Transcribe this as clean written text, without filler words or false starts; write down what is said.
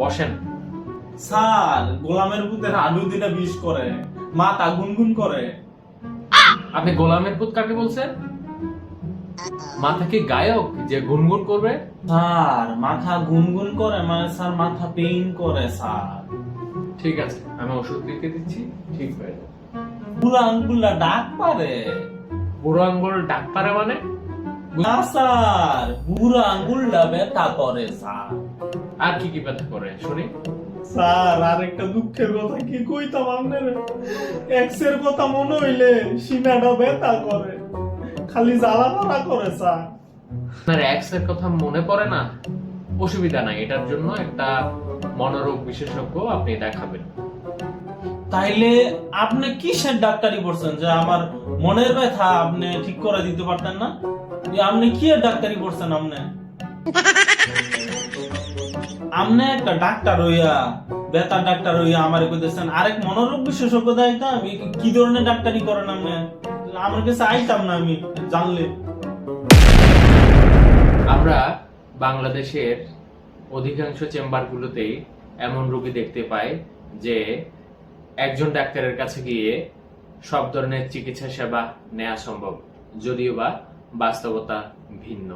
বসেন। স্যার, গোলামের পুতের হাডু দিটা বিষ করে, মাথা গুনগুন করে। আপনি গোলামের পুত কাকে বলছেন? মাথা কি গায়ক যে গুনগুন করবে? স্যার, মাথা গুনগুন করে মানে স্যার মাথা পেইন করে স্যার। ঠিক আছে, আমি ওষুধ লিখে দিচ্ছি, ঠিক হয়ে যাবে। পুরো আঙ্গুলটা ডাক পারে। বুড়ো আঙ্গুল ডাক পারে মানে? না স্যার, পুরো আঙ্গুলটা ব্যথা করে স্যার। আর কি কি ব্যথা করে শুনি? স্যার, আর একটা দুঃখের কথা কি কইতাম আপনারে, এক্সের কথা মনে হইলে সিনাটা ব্যথা করে, খালি জ্বালা পড়া করে স্যার। আপনার এক্স এর কথা মনে পড়ে না? অসুবিধা নাই, এটার জন্য একটা মনোরোগ বিশেষজ্ঞ আপনি দেখাবেন। তাইলে আপনি কিসের ডাক্তারি পড়ছেন যে আমার মনের ব্যথা আপনি ঠিক করে দিতে পারতেন না? আপনি কি এর ডাক্তারি পড়ছেন? আপনি একটা ডাক্তার হইয়া, ব্যথার ডাক্তার হইয়া আমার কইতেছেন আরেক মনোরোগ বিশেষজ্ঞ দায়িত্ব, কি ধরনের ডাক্তারি করেন আপনি? আমার কাছে আইতাম না আমি জানলে। আমরা বাংলাদেশের অধিকাংশ চেম্বারগুলোতেই এমন রোগী দেখতে পাই যে একজন ডাক্তারের কাছে গিয়ে সব ধরনের চিকিৎসা সেবা নেওয়া সম্ভব, যদিও বা বাস্তবতা ভিন্ন।